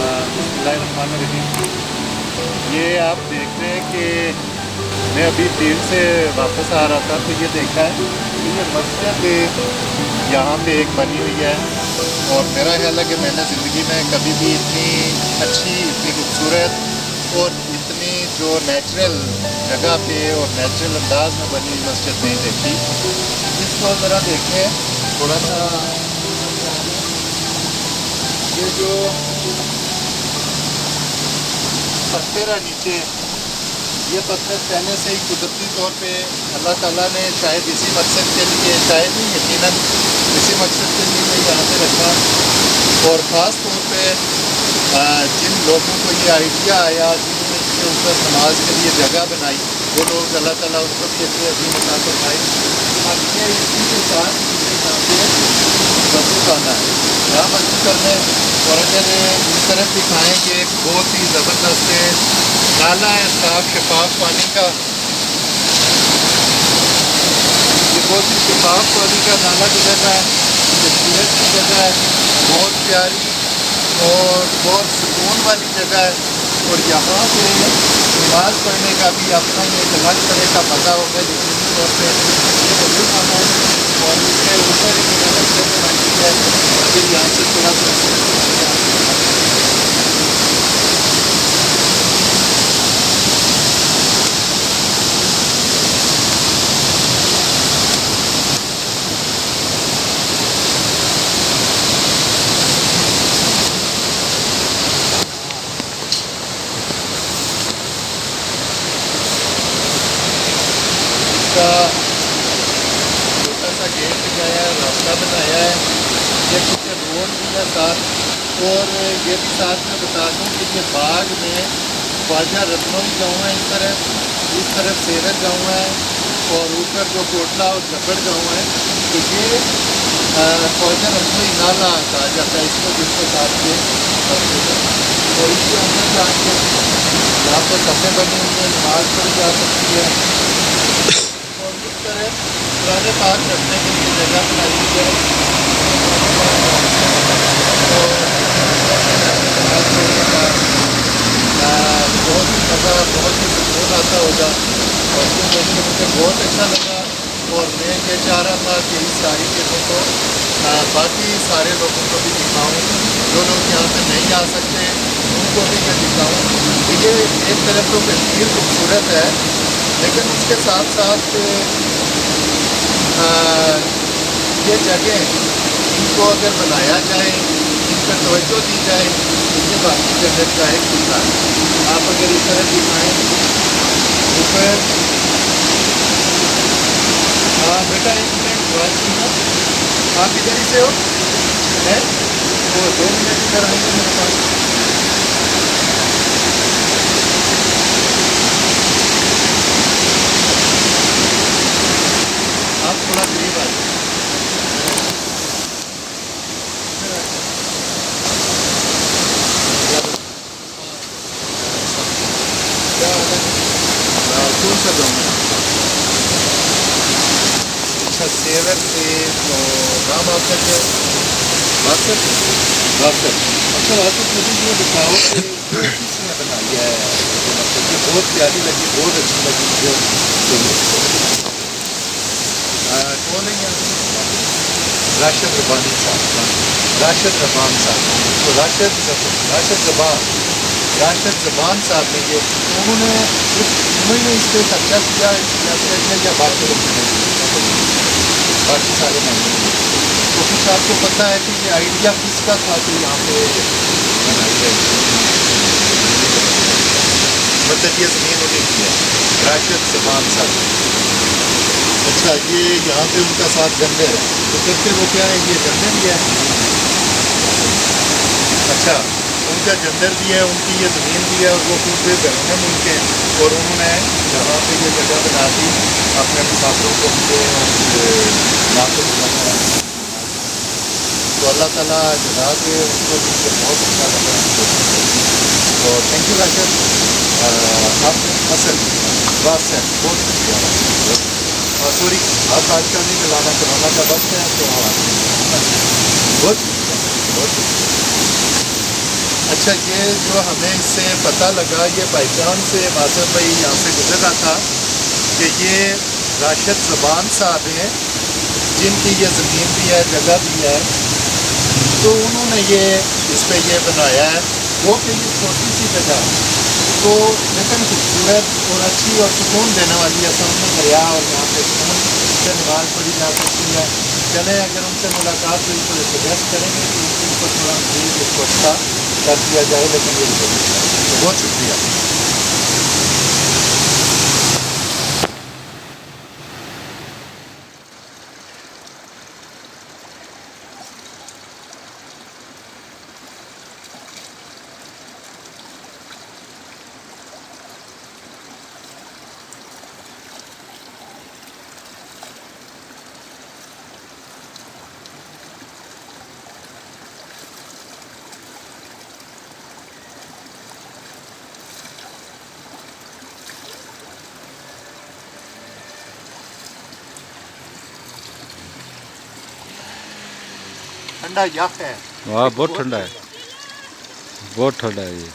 बिस्मिल्लाहिर्रहमानिर्रहीम। ये आप देख रहे हैं कि मैं अभी फील्ड से वापस आ रहा था तो ये देखा है कि ये मस्जिद यहाँ पे एक बनी हुई है, और मेरा ख्याल है कि मैंने ज़िंदगी में कभी भी इतनी अच्छी, इतनी खूबसूरत और इतनी जो नेचुरल जगह पे और नेचुरल अंदाज में बनी हुई मस्जिद नहीं देखी। इसको ज़रा देखें थोड़ा सा। ये जो पत्थर है नीचे, ये पत्थर पहले से ही कुदरती तौर पे अल्लाह ताला ने शायद इसी मकसद के लिए, शायद नहीं यकीनन इसी मकसद के लिए यहाँ पे रखा। और ख़ास तौर पे जिन लोगों को ये आइडिया आया, जिन्होंने इसके ऊपर नमाज के लिए जगह बनाई, वो लोग अल्लाह ताला उनको कहते हैं अभी मकान बनाए। अब ये इसी के साथ वजू करना है, यहाँ वजू करने। और अगर इस तरफ दिखाएँ कि एक बहुत ही ज़बरदस्त नाला है, साफ शफाफ पानी का, ये बहुत ही शफाफ पानी का नाला गुजर रहा है, खूबसूरत की जगह है, बहुत प्यारी और बहुत सुकून वाली जगह है। और यहाँ पे नमाज पढ़ने का भी अपना एक अलग तरह का मज़ा होगा यकीनी तौर पर। ये वजू खाना है और इसके ऊपर एक अलग से बनाई है। फिर यहाँ से थोड़ा सा छोटा सा गेट लगाया है, रास्ता बनाया है, ये कुछ रोड भी है साथ। और ये भी साथ में बता दूँ कि ये बाग में ख्वाजा रत्नोई गाँव है, इस तरफ सेरत गाँव है, और ऊपर जो कोटला और जबड़ गाँव है। तो ये ख्वाजा रत्नोई नाला कहा जाता है इसको, जिसके साथ ये और इसके अंदर जाके यहाँ पर कपड़े बने हुए हैं, नमाज पढ़ी जा सकती है। और इस तरह पुराने पाक रखने के लिए जगह बनाई गई है। बहुत ही मज़ा, बहुत ही सुकून आता होगा, और इसको देख के मुझे बहुत अच्छा लगा। और मैं ये चाह रहा था कि इस सारी चीज़ों को बाकी सारे लोगों को भी दिखाऊँ, जो लोग यहाँ पे नहीं आ सकते उनको भी मैं दिखाऊँ। ये एक तरफ तो कश्मीर खूबसूरत है, लेकिन उसके साथ साथ ये जगह, इनको अगर बनाया जाए, इन पर तवज्जो दी जाए, तो ये बाकी जगह का एक हिस्सा है। आप अगर इस तरह दिखाएँ ऊपर, हाँ बेटा एक मिनट बात सुनो, आप इधर ही से हो हैं, वो 2 मिनट इधर आएंगे मेरे पास। आप थोड़ा करीब आ जाए। कौन सा गाँव है? अच्छा सेवर से तो नाम आपका क्या है? वासफ। वासफ, अच्छा वासफ, मुझे ये बताओ कि ये किसने बनाई है? मतलब ये बहुत प्यारी लगी, बहुत अच्छी लगी मुझे। कौन है यहाँ? राशिद रबानी साहब, राशिद रबान साहब, तो राशिद ज़बान साहब ने ये, उन्होंने इस पर खर्चा किया है या बाकी लोगों ने, बाकी सारे मामले में। तो कुछ आपको पता है कि ये आइडिया किसका था कि यहाँ पे बनाई गई? मतलब ये ज़मीन उन्हें की है, राशिद ज़बान साहब। अच्छा, ये यहाँ पे उनका साथ जंदर है, तो करते वो क्या है, ये जंदर भी है। अच्छा, उनका जंदर भी है, उनकी ये ज़मीन भी है, और वो खुद ज़मीन है उनके, और उन्होंने जहाँ पे ये जगह बना दी अपने मुसाफिरों को उनके नाखुश बनाया। तो अल्लाह ताला जज़ा दे उनको, मुझे बहुत अच्छा लगा। तो थैंक यू राशिद, आपने हसन वासन बहुत शुक्रिया। सॉरी, आप आजकल नहीं मिलाना, कोरोना का वक्त है तो बहुत शुक्रिया, बहुत शुक्रिया। اچھا یہ جو ہمیں اس سے پتہ لگا یہ بائی چانس سے واصف بھائی یہاں سے گزر رہا تھا کہ یہ راشد زبان صاحب ہیں جن کی یہ زمین بھی ہے جگہ بھی ہے تو انہوں نے یہ اس پہ یہ بنایا ہے وہ کہ یہ چھوٹی سی جگہ تو لیکن خوبصورت اور اچھی اور سکون دینے والی ہے سامنے دریا اور یہاں پہ سکون سے نماز پڑھی جا سکتی ہے چلیں اگر ان سے ملاقات ہوئی تو سجیسٹ کریں گے کہ ان کو تھوڑا مزید اس کو اچھا کر دیا جائے لیکن یہ ضروری ہے تو بہت شکریہ ٹھنڈا یخ ہے وہاں بہت ٹھنڈا ہے بہت ٹھنڈا ہے یہ